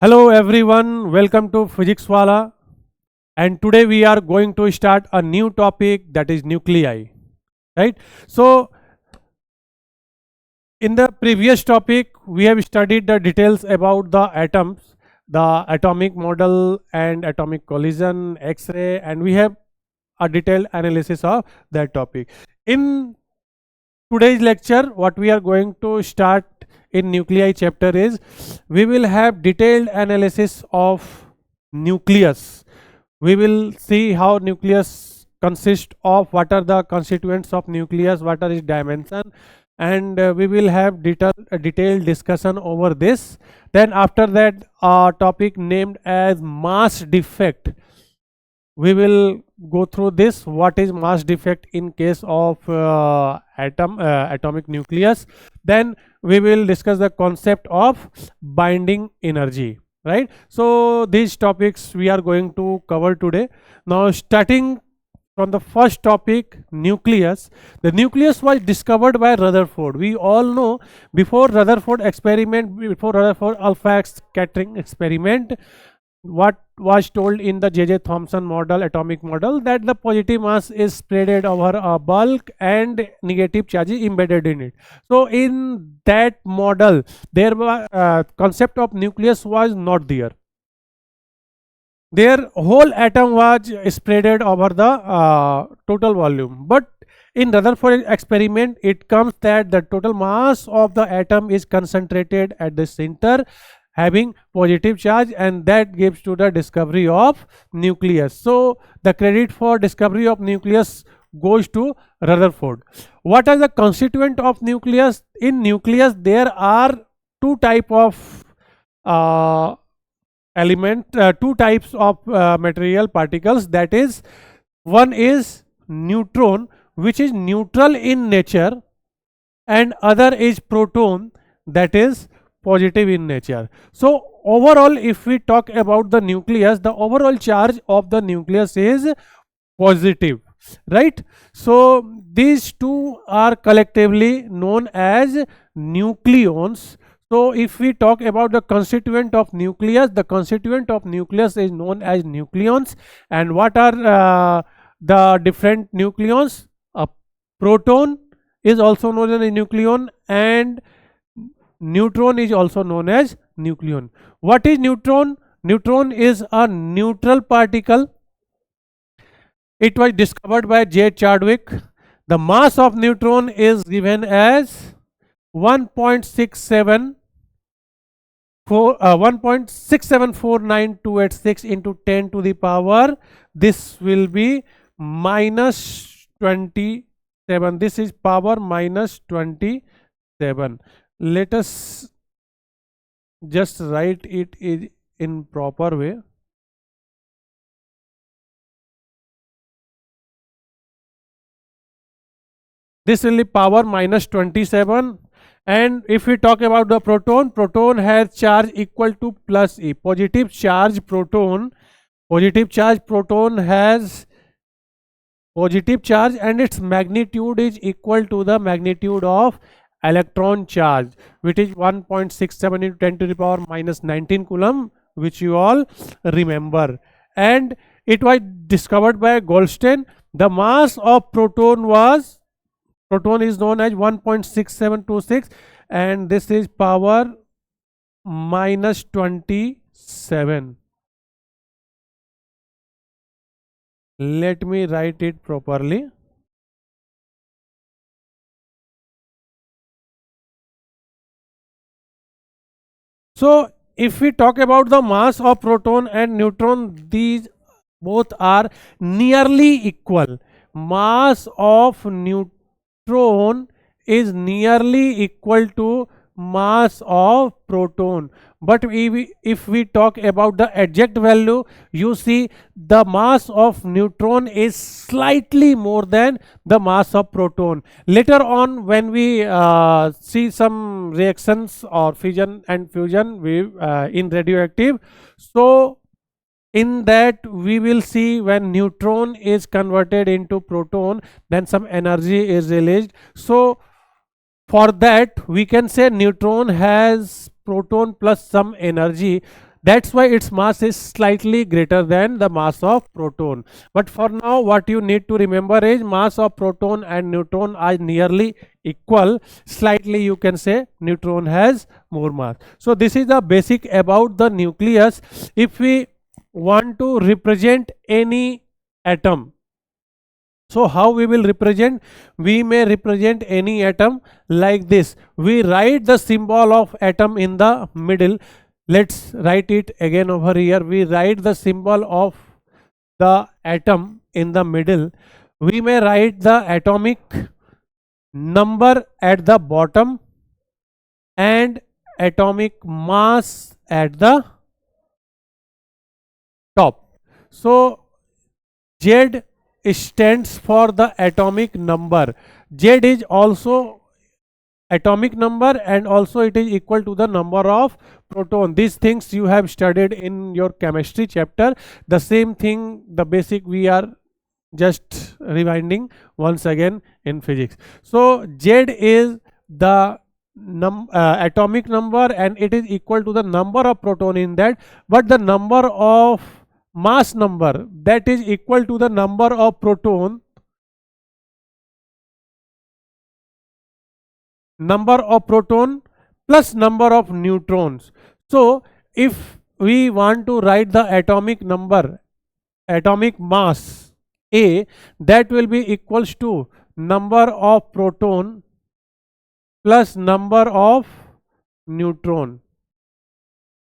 Hello everyone, welcome to Physics Wala, and today we are going to start a new topic, that is nuclei, right? So in the previous topic we have studied the details about the atoms, the atomic model and atomic collision, X-ray, and we have a detailed analysis of that topic. In today's lecture, what we are going to start in nuclei chapter is we will have detailed analysis of nucleus. We will see how nucleus consists of, what are the constituents of nucleus, what are its dimension, and we will have detailed discussion over this. Then after that, a topic named as mass defect, we will go through this, what is mass defect in case of atomic nucleus. Then we will discuss the concept of binding energy, right? So these topics we are going to cover today. Now starting from the first topic, nucleus. The nucleus was discovered by Rutherford. We all know, before Rutherford alpha scattering experiment, what was told in the J.J. Thomson model, atomic model, that the positive mass is spread over a bulk and negative charge is embedded in it. So in that model, there was concept of nucleus was not there. Their whole atom was spread over the total volume. But in Rutherford experiment, it comes that the total mass of the atom is concentrated at the center, having positive charge, and that gives to the discovery of nucleus. So the credit for discovery of nucleus goes to Rutherford. What are the constituent of nucleus? In nucleus there are two type of two types of material particles, that is, one is neutron, which is neutral in nature, and other is proton, that is positive in nature. So overall, if we talk about the nucleus, the overall charge of the nucleus is positive, right? So these two are collectively known as nucleons. So if we talk about the constituent of nucleus, the constituent of nucleus is known as nucleons. And what are the different nucleons? A proton is also known as a nucleon, and neutron is also known as nucleon. What is neutron? Neutron is a neutral particle. It was discovered by J. Chadwick. The mass of neutron is given as 1.674928 into 10 to the power. This will be minus 27. This is power minus 27. Let us just write it in proper way. This will be power minus 27. And if we talk about the proton, proton has charge equal to plus E. Positive charge proton has positive charge, and its magnitude is equal to the magnitude of electron charge, which is 1.67 into 10 to the power minus 19 coulomb, which you all remember. And it was discovered by Goldstein. The mass of proton is known as 1.6726, and this is power minus 27. Let me write it properly. So if we talk about the mass of proton and neutron, these both are nearly equal. Mass of neutron is nearly equal to mass of proton. But if we talk about the exact value, you see the mass of neutron is slightly more than the mass of proton. Later on, when we see some reactions or fission and fusion in radioactive, so in that we will see when neutron is converted into proton, then some energy is released. So for that we can say neutron has proton plus some energy. That's why its mass is slightly greater than the mass of proton. But for now, what you need to remember is mass of proton and neutron are nearly equal. Slightly you can say neutron has more mass. So this is the basic about the nucleus. If we want to represent any atom, so how we will represent? We may represent any atom like this. We write the symbol of atom in the middle. Let's write it again over here. We write the symbol of the atom in the middle. We may write the atomic number at the bottom and atomic mass at the top. So Z stands for the atomic number. Z is also atomic number and also it is equal to the number of proton. These things you have studied in your chemistry chapter. The same thing, the basic we are just rewinding once again in physics. So Z is the atomic number and it is equal to the number of proton in that, but the number of mass number, that is equal to the number of proton plus number of neutrons. So if we want to write the atomic number, atomic mass A, that will be equals to number of proton plus number of neutron,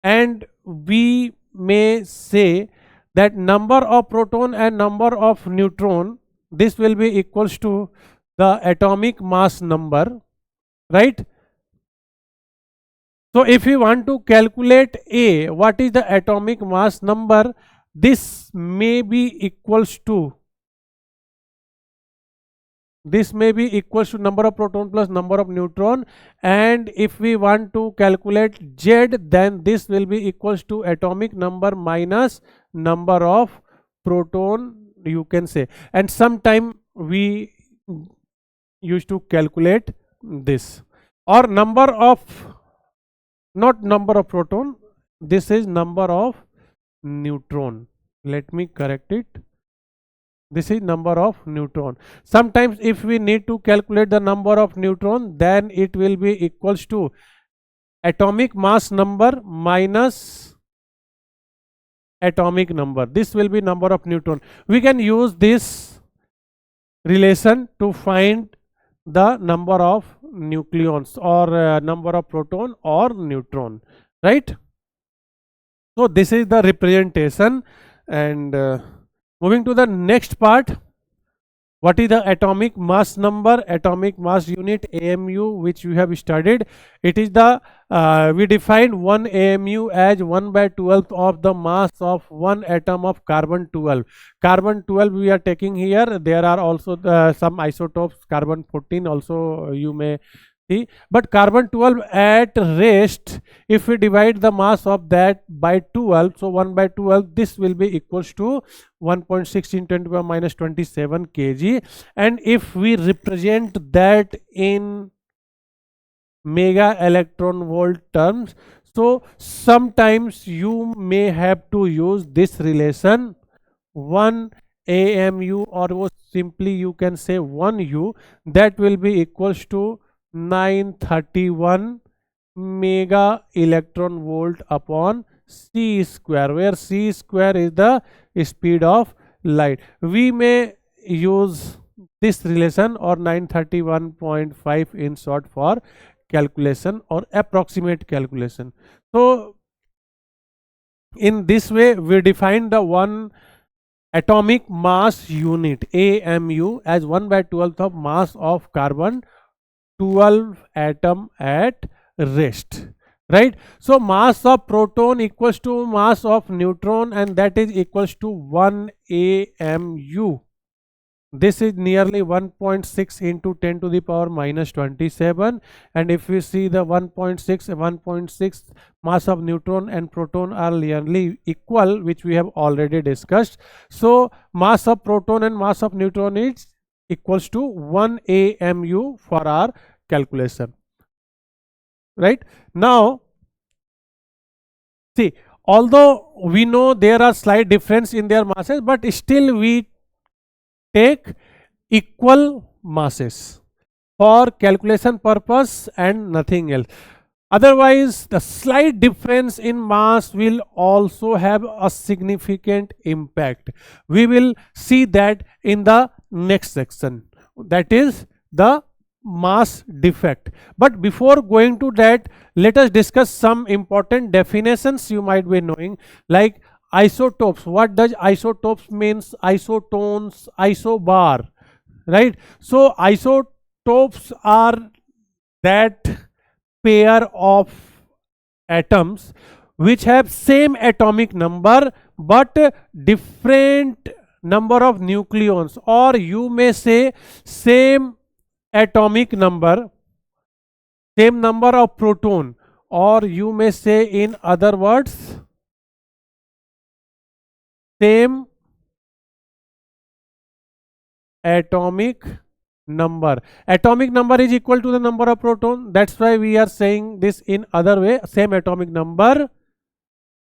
and we may say that number of proton and number of neutron, this will be equals to the atomic mass number, right? So if we want to calculate A, what is the atomic mass number, this may be equals to number of proton plus number of neutron, and if we want to calculate Z, then this will be equals to atomic number minus number of proton, you can say. And sometime we used to calculate this, or number of, not number of proton, this is number of neutron. Let me correct it. This is number of neutron. Sometimes if we need to calculate the number of neutron, then it will be equals to atomic mass number minus atomic number. This will be number of neutron. We can use this relation to find the number of nucleons or number of proton or neutron, right? So this is the representation. And moving to the next part, what is the atomic mass number, atomic mass unit, AMU, which we have studied. It is the we defined 1 AMU as 1/12 of the mass of one atom of carbon 12. Carbon 12 we are taking here. There are also some isotopes, carbon 14 also you may see, but carbon 12 at rest, if we divide the mass of that by 12, so 1/12, this will be equals to 1.6 in 10 to the power minus 27 kg. And if we represent that in mega electron volt terms, so sometimes you may have to use this relation 1 AMU, or simply you can say 1U, that will be equals to 931 mega electron volt upon c square, where c square is the speed of light. We may use this relation or 931.5 in short for calculation or approximate calculation. So in this way we define the one atomic mass unit AMU as 1/12 of mass of carbon 12 atom at rest, right? So mass of proton equals to mass of neutron, and that is equals to 1 AMU. This is nearly 1.6 into 10 to the power minus 27. And if we see the 1.6 mass of neutron and proton are nearly equal, which we have already discussed. So mass of proton and mass of neutron is equals to 1 AMU for our calculation, right? Now see, although we know there are slight difference in their masses, but still we take equal masses for calculation purpose and nothing else. Otherwise, the slight difference in mass will also have a significant impact. We will see that in the next section, that is the mass defect. But before going to that, let us discuss some important definitions you might be knowing, like isotopes. What does isotopes means? Isotones, isobar, right? So isotopes are that pair of atoms which have same atomic number but different number of nucleons, or you may say same atomic number, same number of proton, or you may say in other words same atomic number. Atomic number is equal to the number of proton. That's why we are saying this in other way, same atomic number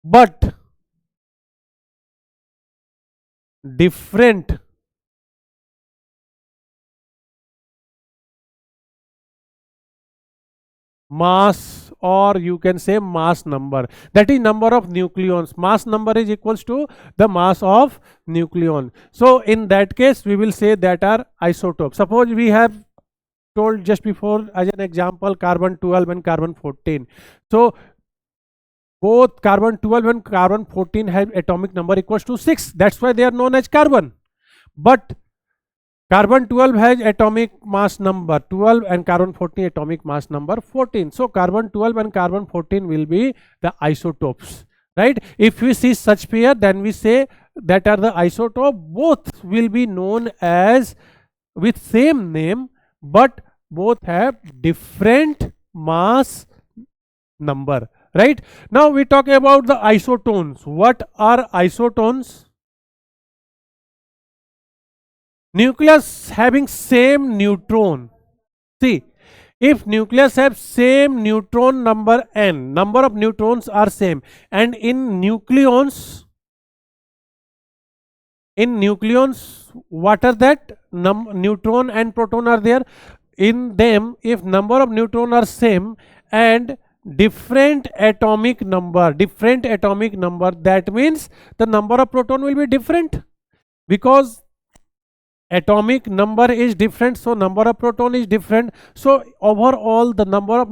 but different mass, or you can say mass number, that is number of nucleons. Mass number is equals to the mass of nucleon. So in that case we will say that are isotopes. Suppose we have told just before as an example carbon 12 and carbon 14. So both carbon 12 and carbon 14 have atomic number equals to 6. That's why they are known as carbon. But carbon 12 has atomic mass number 12 and carbon 14 atomic mass number 14. So carbon 12 and carbon 14 will be the isotopes, right? If we see such pair, then we say that are the isotope. Both will be known as with same name, but both have different mass number, right? Now we talk about the isotones. What are isotones? Nucleus having same neutron. See, if nucleus have same neutron number n, number of neutrons are same, and in nucleons, what are that? Neutron and proton are there. In them, if number of neutron are same and different atomic number, that means the number of proton will be different, because atomic number is different, so number of proton is different, so overall the number of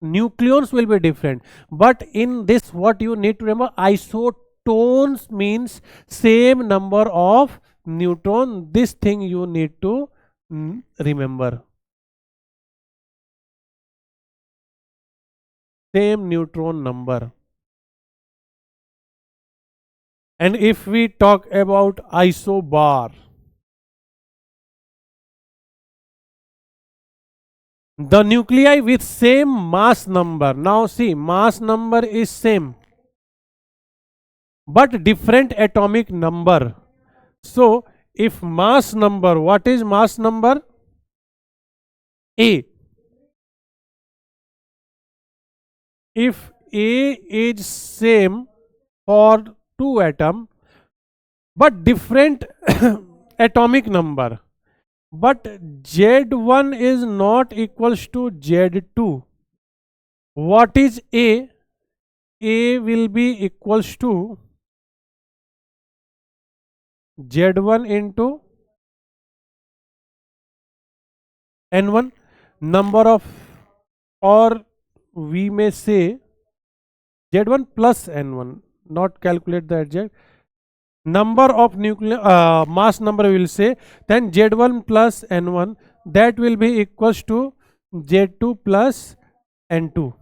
nucleons will be different. But in this, what you need to remember, isotones means same number of neutron. This thing you need to remember, same neutron number. And if we talk about isobar, the nuclei with same mass number. Now see, mass number is same but different atomic number. So if mass number, what is mass number? A. If A is same for two atom but different atomic number, but Z1 is not equals to Z2. What is A? A will be equals to Z1 into N1, number of, or we may say Z1 plus N1, not calculate the exact number of nuclear mass number we will say, then Z1 plus N1, that will be equals to Z2 plus N2.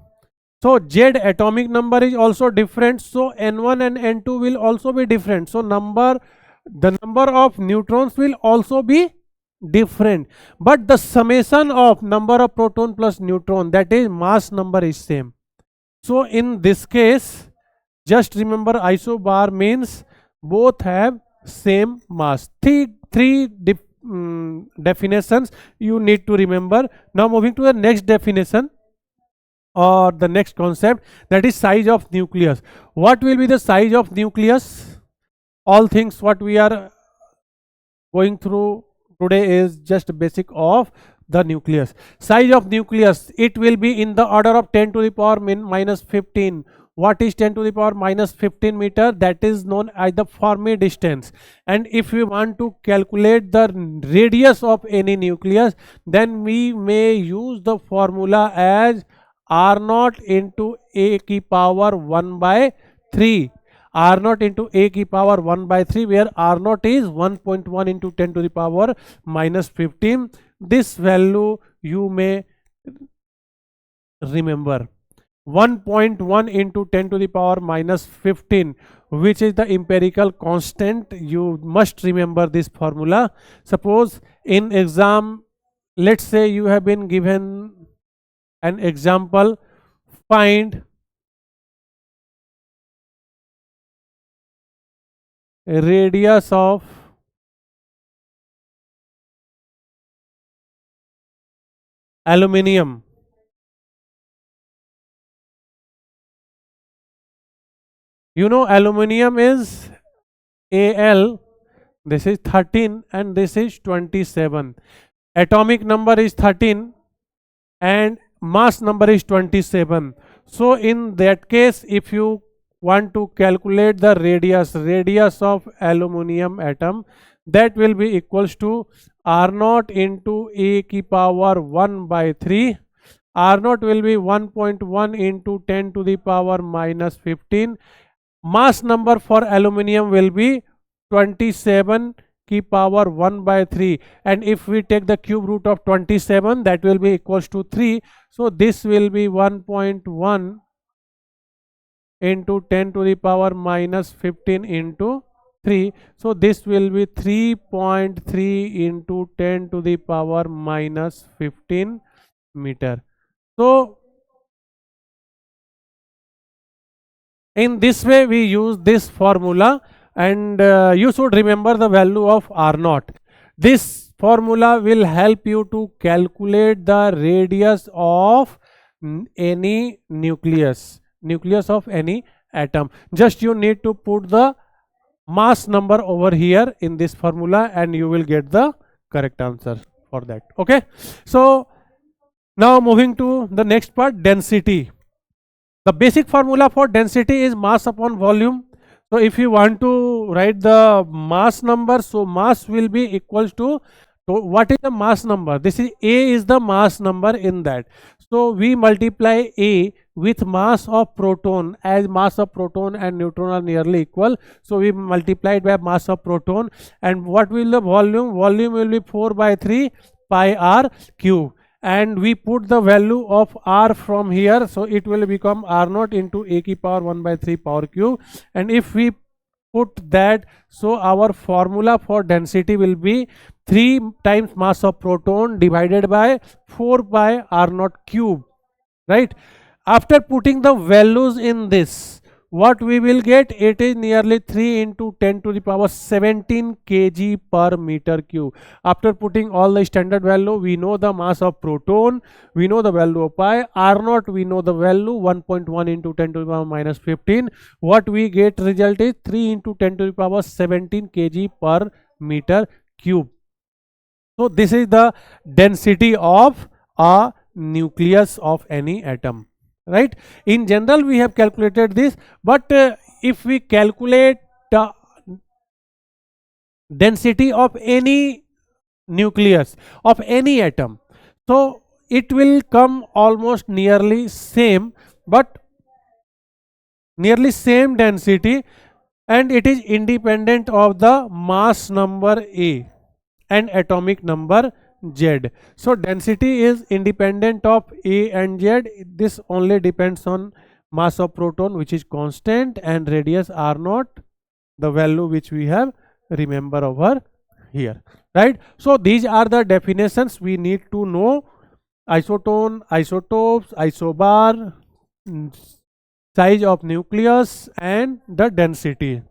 So Z atomic number is also different, so N1 and N2 will also be different. So the number of neutrons will also be different, but the summation of number of proton plus neutron, that is mass number, is same. So in this case, just remember isobar means both have same mass. Three definitions you need to remember. Now moving to the next definition or the next concept, that is size of nucleus. What will be the size of nucleus? All things what we are going through today is just basic of the nucleus. Size of nucleus, it will be in the order of 10 to the power minus 15. What is 10 to the power minus 15 meter? That is known as the Fermi distance. And if we want to calculate the radius of any nucleus, then we may use the formula as R naught into a की power 1 by 3. R naught into a की power 1 by 3, where R naught is 1.1 into 10 to the power minus 15. This value you may remember. 1.1 into 10 to the power minus 15, which is the empirical constant. You must remember this formula. Suppose in exam, let's say you have been given an example, find radius of aluminium. You know aluminium is Al, this is 13 and this is 27. Atomic number is 13 and mass number is 27. So in that case, if you want to calculate the radius of aluminium atom, that will be equals to R naught into a की power 1 by 3. R naught will be 1.1 into 10 to the power minus 15. Mass number for aluminium will be 27 की power 1 by 3, and if we take the cube root of 27, that will be equals to 3. So this will be 1.1 into 10 to the power minus 15 into 3. So this will be 3.3 into 10 to the power minus 15 meter. So in this way we use this formula, and you should remember the value of R naught. This formula will help you to calculate the radius of any nucleus of any atom. Just you need to put the mass number over here in this formula and you will get the correct answer for that. Okay, so now moving to the next part, density. The basic formula for density is mass upon volume. So if you want to write the mass number, so mass will be equals to what is the mass number? This is A is the mass number in that. So we multiply A with mass of proton, as mass of proton and neutron are nearly equal. So we multiplied by mass of proton, and what will the volume? Volume will be 4 by 3 pi r cube. And we put the value of R from here, so it will become R naught into a की power 1 by 3 power cube. And if we put that, so our formula for density will be 3 times mass of proton divided by 4 by R naught cube, right? After putting the values in this, what we will get? It is nearly 3 into 10 to the power 17 kg per meter cube. After putting all the standard value, we know the mass of proton, we know the value of pi, R naught, we know the value 1.1 into 10 to the power minus 15. What we get result is 3 into 10 to the power 17 kg per meter cube. So this is the density of a nucleus of any atom. Right? In general, we have calculated this, but if we calculate the density of any nucleus of any atom, so it will come almost nearly same, but nearly same density, and it is independent of the mass number A and atomic number Z. So density is independent of A and Z. This only depends on mass of proton, which is constant, and radius R naught, the value which we have remember over here, right? So these are the definitions we need to know: isotone, isotopes, isobar, size of nucleus, and the density.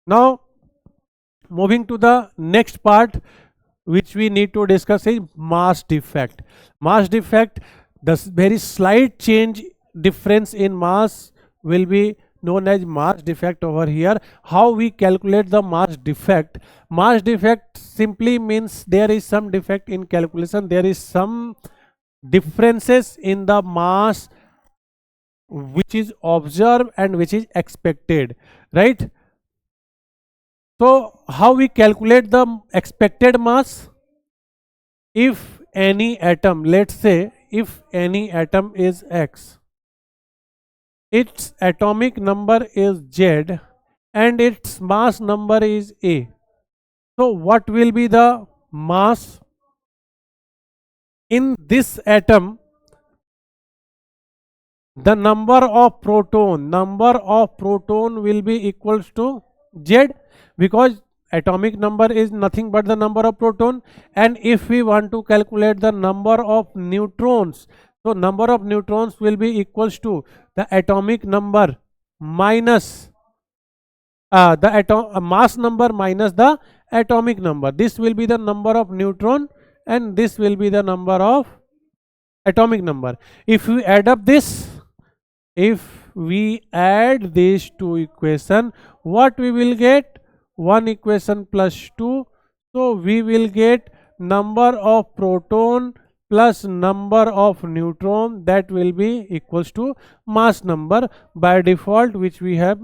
Now moving to the next part, which we need to discuss is mass defect. Mass defect, the very slight change difference in mass will be known as mass defect over here. How we calculate the mass defect? Mass defect simply means there is some defect in calculation, there is some differences in the mass which is observed and which is expected, right? So how we calculate the expected mass? If any atom, let's say if any atom is X, its atomic number is Z and its mass number is A. So what will be the mass in this atom? The number of proton will be equals to Z, because atomic number is nothing but the number of proton. And if we want to calculate the number of neutrons, so number of neutrons will be equals to the atomic number minus mass number minus the atomic number. This will be the number of neutron and this will be the number of atomic number. If we add up this, if we add these two equation, what we will get? One equation plus 2. So we will get number of proton plus number of neutron, that will be equals to mass number by default, which we have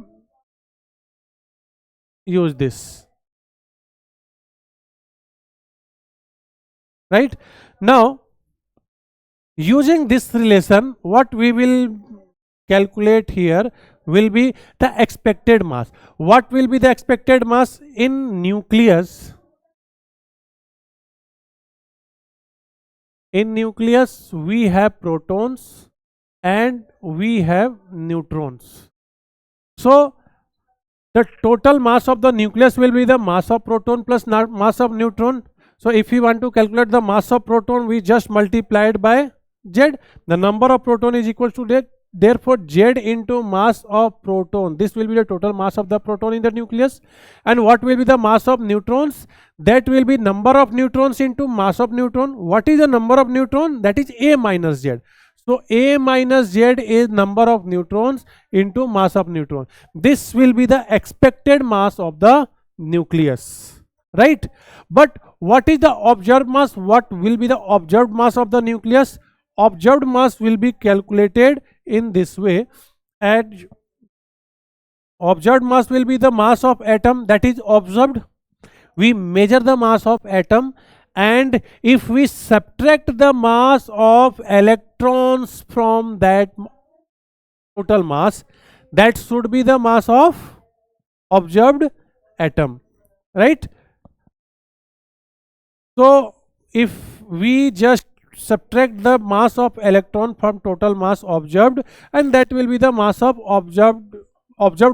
used this, right? Now using this relation, what we will calculate here will be the expected mass. What will be the expected mass in nucleus? In nucleus we have protons and we have neutrons. So the total mass of the nucleus will be the mass of proton plus mass of neutron. So if we want to calculate the mass of proton, we just multiply it by Z. The number of proton is equal to that. Therefore Z into mass of proton, this will be the total mass of the proton in the nucleus. And what will be the mass of neutrons? That will be number of neutrons into mass of neutron. What is the number of neutron? That is A minus Z. So A minus Z is number of neutrons into mass of neutron. This will be the expected mass of the nucleus, right? But what is the observed mass? What will be the observed mass of the nucleus? Observed mass will be calculated in this way, and observed mass will be the mass of atom that is observed. We measure the mass of atom, and if we subtract the mass of electrons from that total mass, that should be the mass of observed atom, right? So if we just subtract the mass of electron from total mass observed, and that will be the mass of observed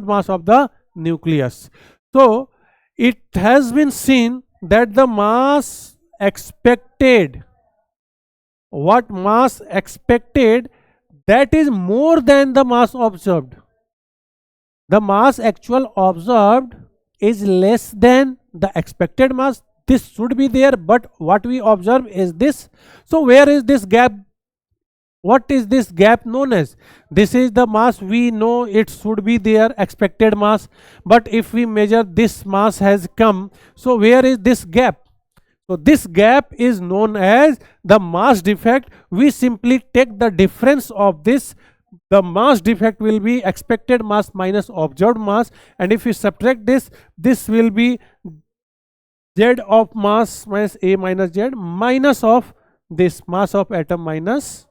mass of the nucleus. So it has been seen that the mass expected, what mass expected, that is more than the mass observed. The mass actual observed is less than the expected mass. This should be there, but what we observe is this. So where is this gap? What is this gap known as? This is the mass. We know it should be there, expected mass, but if we measure this mass has come, so where is this gap? So this gap is known as the mass defect. We simply take the difference of this. The mass defect will be expected mass minus observed mass, and if we subtract this, this will be Z of mass minus A minus Z minus of this mass of atom minus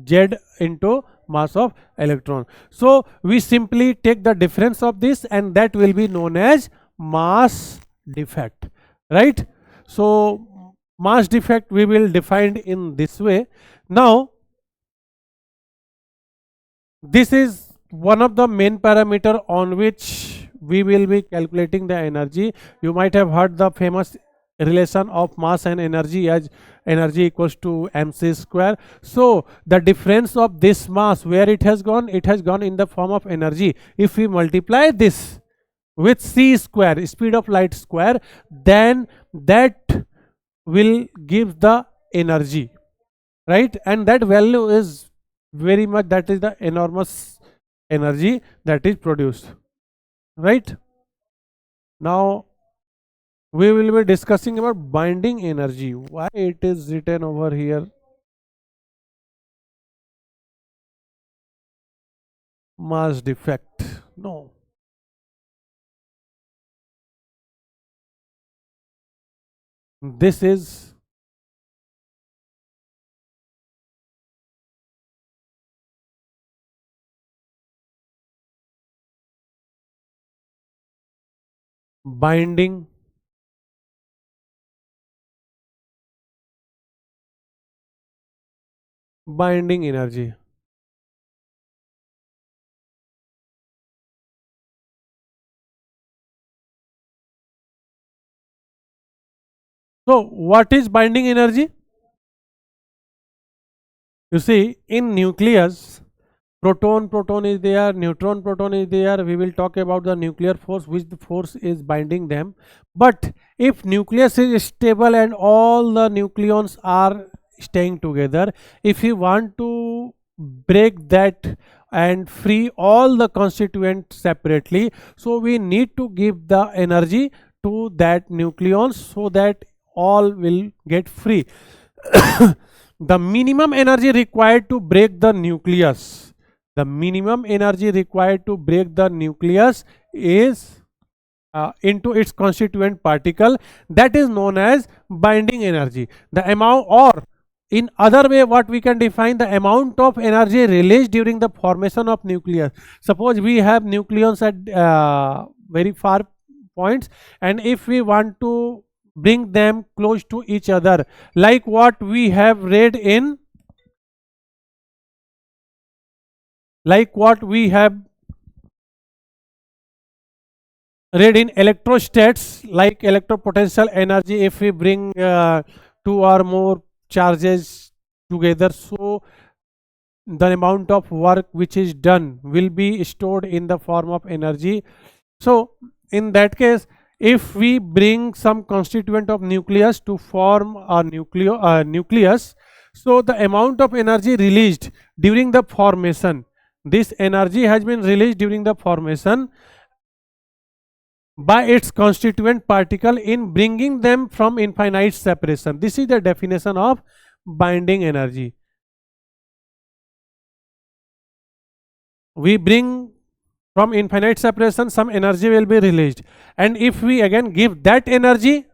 Z into mass of electron. So we simply take the difference of this, and that will be known as mass defect, right? So mass defect we will define in this way. Now this is one of the main parameter on which we will be calculating the energy. You might have heard the famous relation of mass and energy as energy equals to mc square. So the difference of this mass, where it has gone in the form of energy. If we multiply this with c square, speed of light square, then that will give the energy, right? And that value is very much, that is the enormous energy that is produced, right? Now we will be discussing about binding energy. Why it is written over here mass defect? No, this is binding binding energy. So what is binding energy? You see, in nucleus, proton is there, neutron proton is there. We will talk about the nuclear force, which the force is binding them. But if nucleus is stable and all the nucleons are staying together, if you want to break that and free all the constituents separately, so we need to give the energy to that nucleons so that all will get free. The minimum energy required to break the nucleus, the minimum energy required to break the nucleus is into its constituent particle, that is known as binding energy. The amount, or in other way, what we can define, the amount of energy released during the formation of nucleus. Suppose we have nucleons at very far points, and if we want to bring them close to each other, like what we have read in, like what we have read in electrostats, like electropotential energy, if we bring two or more charges together, so the amount of work which is done will be stored in the form of energy. So in that case, if we bring some constituent of nucleus to form a nucleus, so the amount of energy released during the formation, this energy has been released during the formation by its constituent particle in bringing them from infinite separation. This is the definition of binding energy. We bring from infinite separation, some energy will be released, and if we again give that energy,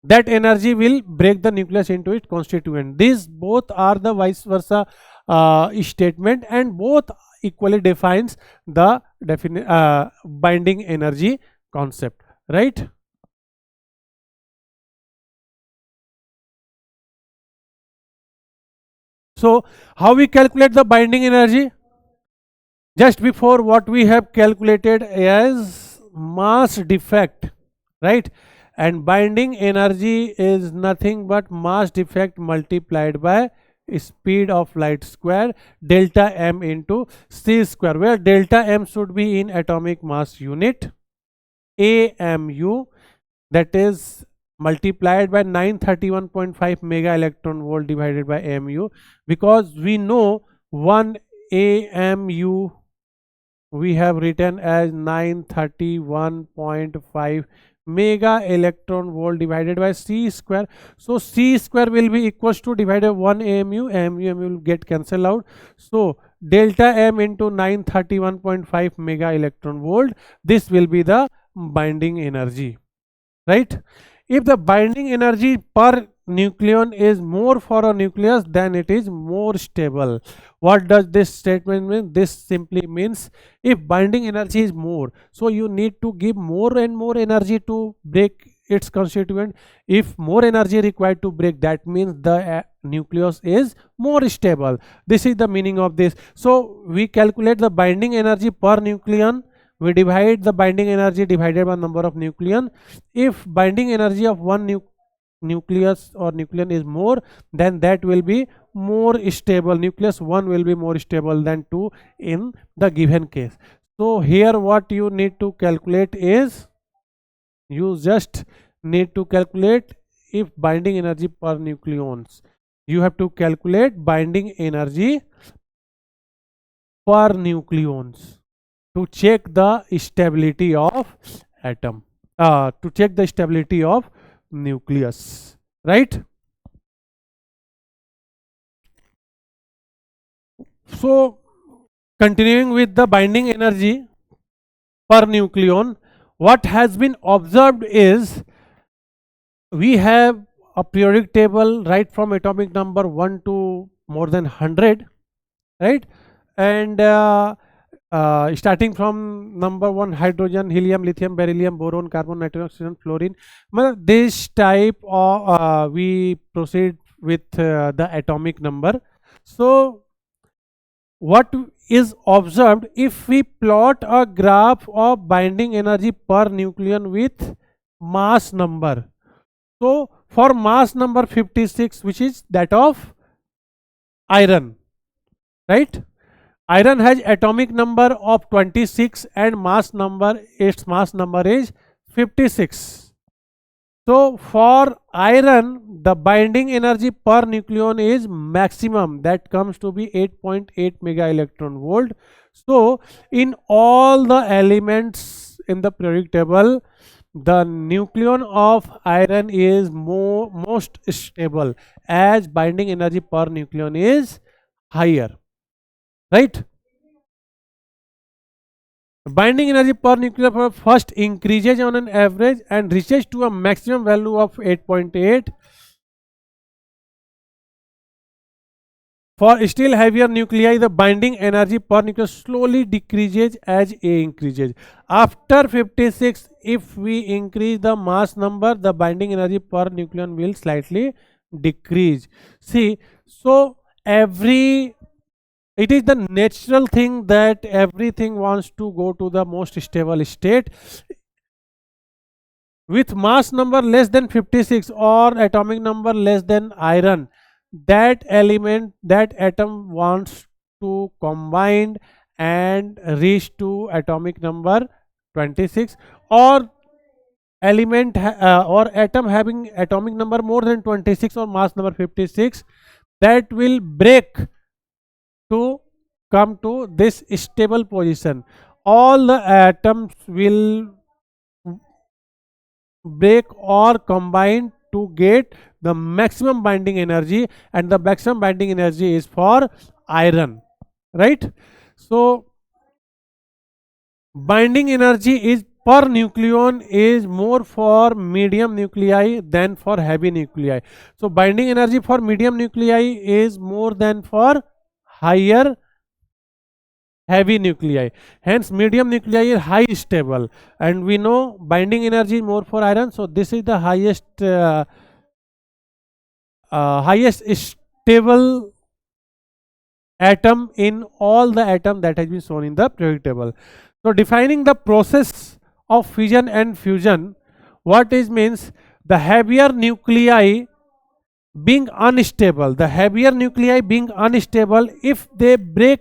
that energy will break the nucleus into its constituent. These both are the vice versa statement, and both equally defines the binding energy concept, right? So how we calculate the binding energy? Just before, what we have calculated as mass defect, right? And binding energy is nothing but mass defect multiplied by speed of light square, delta m into c square, where delta m should be in atomic mass unit, AMU, that is multiplied by 931.5 mega electron volt divided by mu, because we know 1 AMU we have written as 931.5 mega electron volt divided by c square. So c square will be equals to divided 1 AMU, AMU will get cancelled out. So delta m into 931.5 mega electron volt, this will be the binding energy, right? If the binding energy per nucleon is more for a nucleus, then it is more stable. What does this statement mean? This simply means if binding energy is more, so you need to give more and more energy to break its constituent. If more energy required to break, that means the nucleus is more stable. This is the meaning of this. So we calculate the binding energy per nucleon, we divide the binding energy divided by number of nucleon. If binding energy of one nucleus or nucleon is more, then that will be more stable. Nucleus 1 will be more stable than 2 in the given case. So here what you need to calculate is, you just need to calculate if binding energy per nucleons. You have to calculate binding energy per nucleons to check the stability of atom, to check the stability of nucleus, right? So continuing with the binding energy per nucleon, what has been observed is, we have a periodic table right from atomic number 1 to more than 100, right? And starting from number 1, hydrogen, helium, lithium, beryllium, boron, carbon, nitrogen, oxygen, fluorine. This type of we proceed with the atomic number. So what is observed, if we plot a graph of binding energy per nucleon with mass number. So for mass number 56, which is that of iron, right? Iron has atomic number of 26 and its mass number is 56. So for iron, the binding energy per nucleon is maximum, that comes to be 8.8 mega electron volt. So in all the elements in the periodic table, the nucleon of iron is most stable, as binding energy per nucleon is higher, right? Binding energy per nucleon first increases on an average and reaches to a maximum value of 8.8. For still heavier nuclei, the binding energy per nucleon slowly decreases as A increases. After 56, if we increase the mass number, the binding energy per nucleon will slightly decrease. See, so it is the natural thing that everything wants to go to the most stable state. With mass number less than 56 or atomic number less than iron, that atom wants to combine and reach to atomic number 26, or or atom having atomic number more than 26 or mass number 56, that will break to come to this stable position. All the atoms will break or combine to get the maximum binding energy, and the maximum binding energy is for iron, right? So binding energy is per nucleon is more for medium nuclei than for heavy nuclei. So binding energy for medium nuclei is more than for higher heavy nuclei. Hence medium nuclei is high stable, and we know binding energy is more for iron. So this is the highest stable atom in all the atom that has been shown in the periodic table. So defining the process of fission and fusion, what is means, the heavier nuclei being unstable, if they break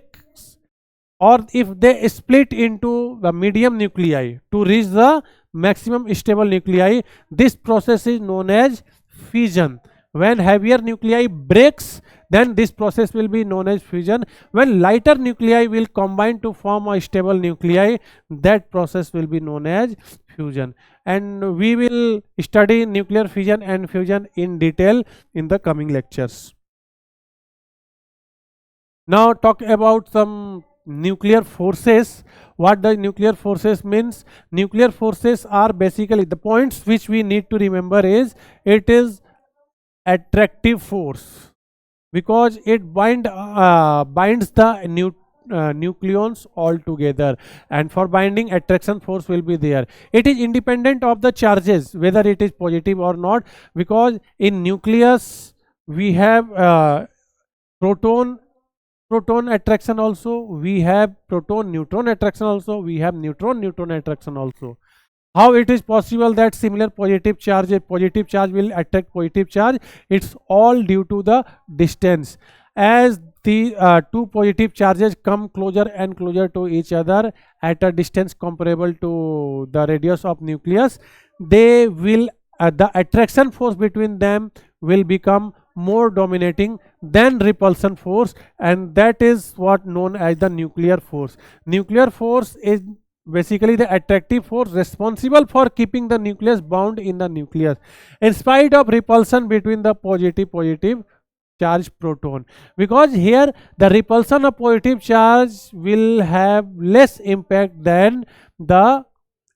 or if they split into the medium nuclei to reach the maximum stable nuclei, this process is known as fission. When heavier nuclei breaks, then this process will be known as fission. When lighter nuclei will combine to form a stable nuclei, that process will be known as fusion. And we will study nuclear fission and fusion in detail in the coming lectures. Now talk about some nuclear forces. What the nuclear forces means? Nuclear forces are basically, the points which we need to remember is, it is attractive force, because it binds the nucleons all together, and for binding, attraction force will be there. It is independent of the charges, whether it is positive or not, because in nucleus we have proton attraction also, we have proton neutron attraction also, we have neutron attraction also. How it is possible that similar positive charge will attract positive charge? It's all due to the distance. As the two positive charges come closer and closer to each other at a distance comparable to the radius of nucleus, they will the attraction force between them will become more dominating than repulsion force, and that is what known as the nuclear force. Nuclear force is basically the attractive force responsible for keeping the nucleus bound in the nucleus in spite of repulsion between the positive charge proton, because here the repulsion of positive charge will have less impact than the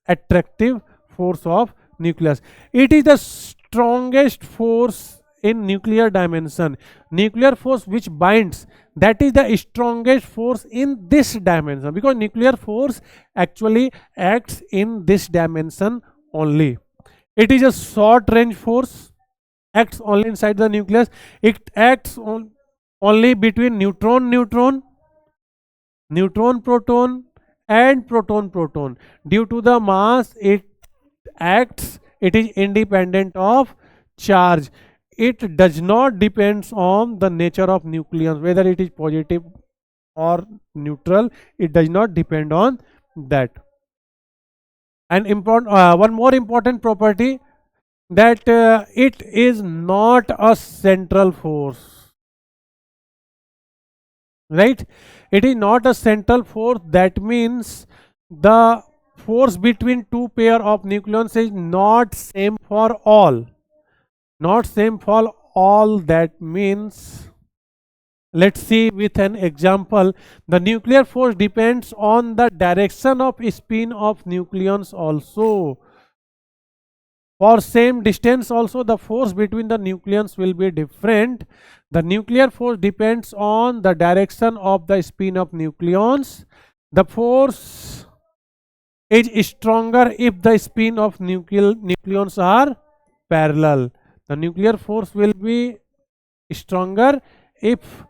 attractive force of nucleus. It is the strongest force in nuclear dimension. Nuclear force which binds, that is the strongest force in this dimension, because nuclear force actually acts in this dimension only. It is a short range force, acts only inside the nucleus. It acts on only between neutron proton and proton. Due to the mass it acts, it is independent of charge. It does not depends on the nature of nucleus, whether it is positive or neutral. It does not depend on that. And important one more important property, that it is not a central force, right? It is not a central force. That means the force between two pair of nucleons is not same for all, not same for all. That means, let's see with an example. The nuclear force depends on the direction of spin of nucleons also. For same distance also the force between the nucleons will be different. The nuclear force depends on the direction of the spin of nucleons. The force is stronger if the spin of nucleons are parallel. The nuclear force will be stronger if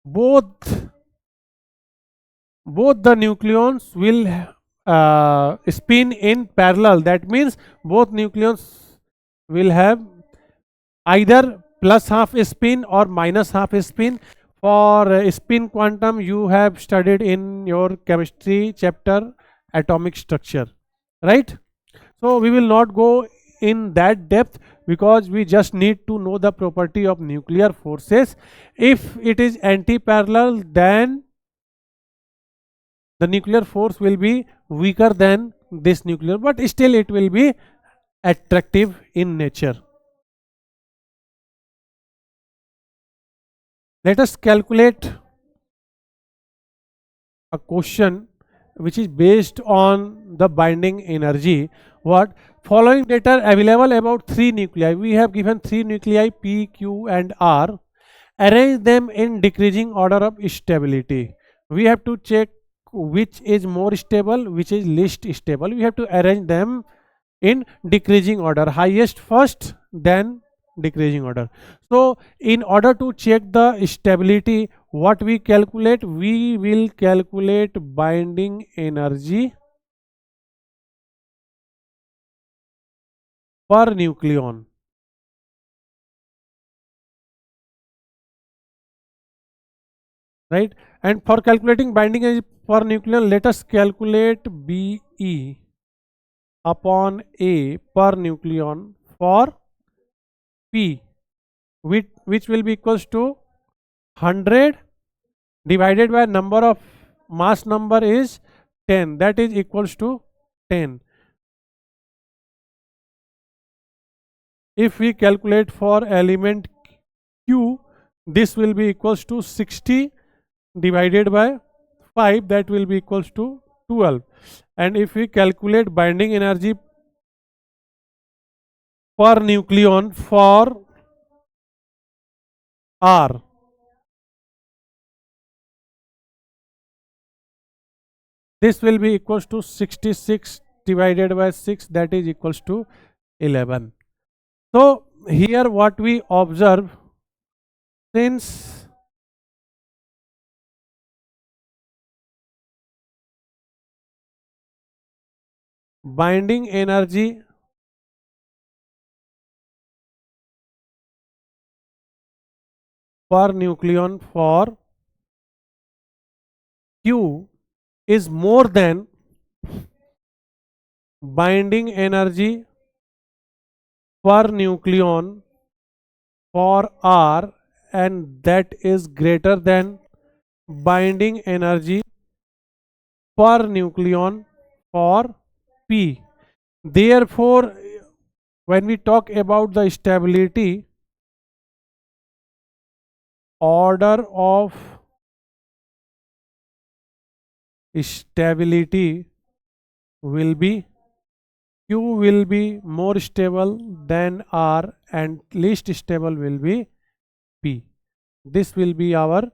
both the nucleons will spin in parallel. That means both nucleons will have either plus half spin or minus half spin. For spin quantum you have studied in your chemistry chapter, atomic structure, right? So we will not go in that depth, because we just need to know the property of nuclear forces. If it is anti-parallel, then the nuclear force will be weaker than this nuclear, but still it will be attractive in nature. Let us calculate a question which is based on the binding energy. What following data are available about three nuclei? We have given three nuclei P, Q and R. Arrange them in decreasing order of stability. We have to check which is more stable, which is least stable. We have to arrange them in decreasing order, highest first, then decreasing order. So in order to check the stability, what we calculate? We will calculate binding energy per nucleon, right? And for calculating binding energy per nucleon, let us calculate Be upon A per nucleon for P, which will be equals to 100 divided by number of mass number is 10, that is equals to 10. If we calculate for element Q, this will be equals to 60 divided by 5, that will be equals to 12. And if we calculate binding energy per nucleon for R, this will be equals to 66 divided by 6, that is equals to 11. So here what we observe, since binding energy per nucleon for Q is more than binding energy per nucleon for R, and that is greater than binding energy per nucleon for P. Therefore, when we talk about the stability, order of stability will be Q will be more stable than R and least stable will be P. This will be our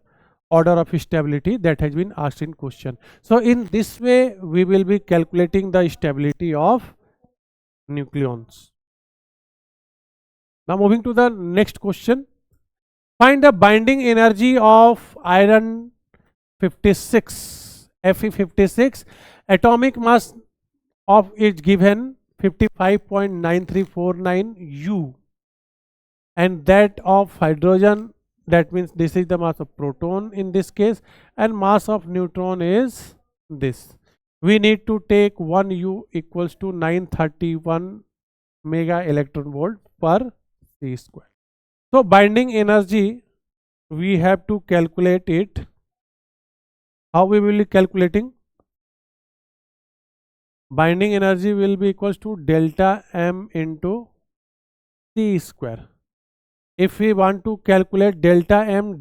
order of stability that has been asked in question. So in this way we will be calculating the stability of nucleons. Now moving to the next question. Find the binding energy of iron 56, Fe56. Atomic mass of it given 55.9349 U, and that of hydrogen, that means this is the mass of proton in this case, and mass of neutron is this. We need to take 1 U equals to 931 mega electron volt per c square. So binding energy we have to calculate it. How we will be calculating? Binding energy will be equals to delta m into c square. If we want to calculate delta m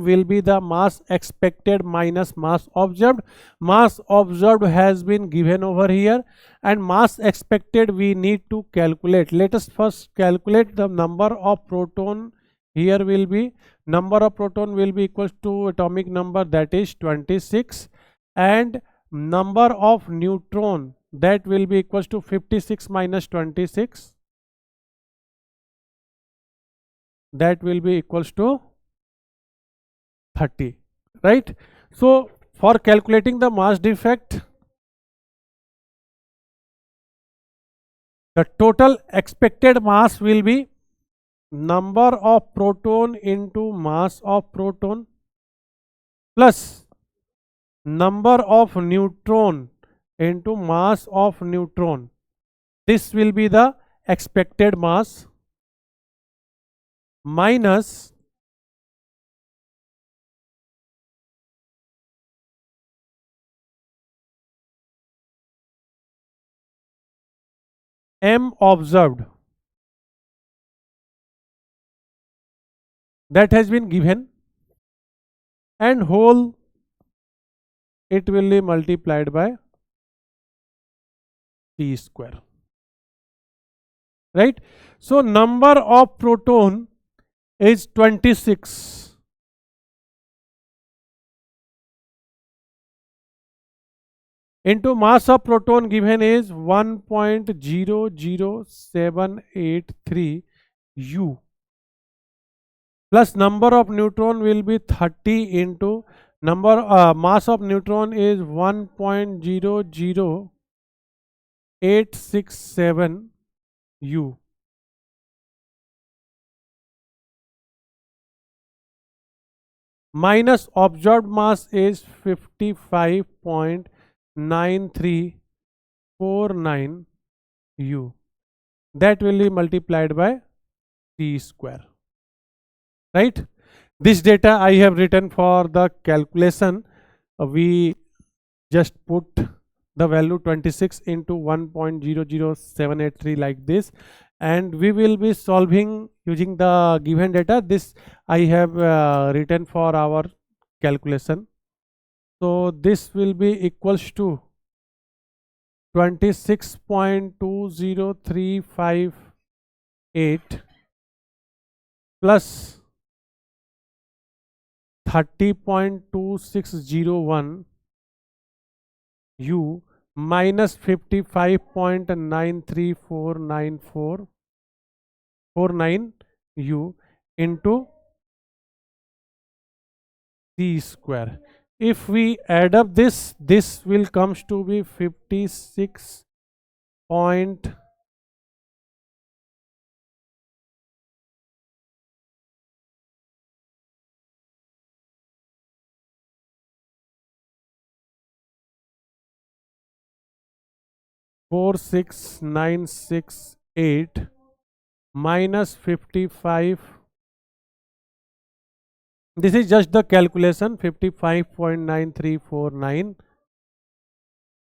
will be the mass expected minus mass observed. Mass observed has been given over here, and mass expected we need to calculate. Let us first calculate the number of proton. Here will be number of proton will be equals to atomic number, that is 26, and number of neutron, that will be equals to 56 minus 26, that will be equals to 30, right? So for calculating the mass defect, the total expected mass will be number of proton into mass of proton plus number of neutron into mass of neutron. This will be the expected mass minus m observed, that has been given, and whole it will be multiplied by t square, right? So number of proton is 26 into mass of proton given is 1.00783 U, plus number of neutron will be 30 into mass of neutron is 1.00867 U, minus observed mass is 55.9349 U, that will be multiplied by t square, right? This data I have written for the calculation. We just put the value 26 into 1.00783 like this, and we will be solving using the given data. This I have written for our calculation. So this will be equals to 26.20358 plus 30.2601 U minus 55.934949 U into c square. If we add up this will comes to be 56 point 46968 minus 55. This is just the calculation, 55.9349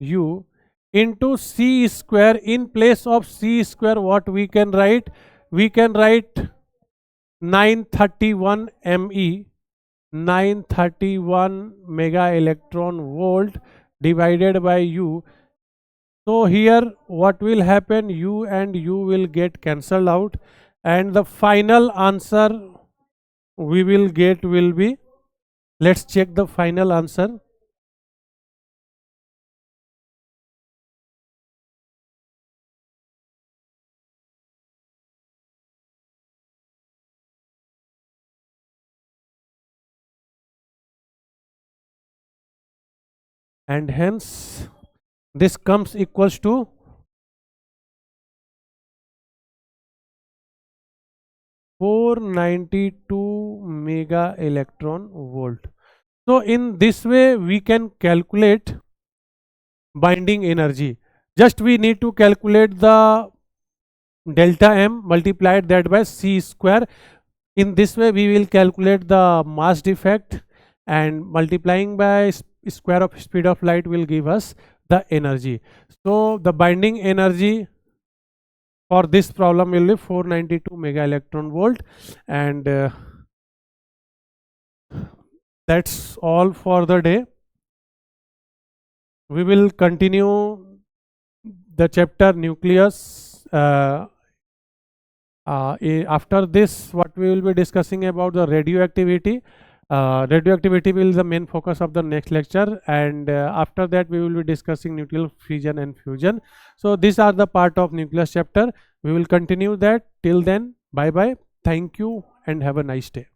u into c square. In place of c square, what we can write? We can write 931 ME, 931 mega electron volt divided by u. So here what will happen? U and u will get cancelled out, and the final answer we will get will be, let's check the final answer. And hence this comes equals to 492 mega electron volt. So in this way we can calculate binding energy. Just we need to calculate the delta m, multiplied that by c square. In this way we will calculate the mass defect, and multiplying by square of speed of light will give us the energy. So the binding energy for this problem will be 492 mega electron volt, and that's all for the day. We will continue the chapter nucleus. After this, what we will be discussing about the radioactivity. Radioactivity will be the main focus of the next lecture, and after that we will be discussing nuclear fission and fusion. So these are the part of nucleus chapter. We will continue that. Till then, bye bye. Thank you and have a nice day.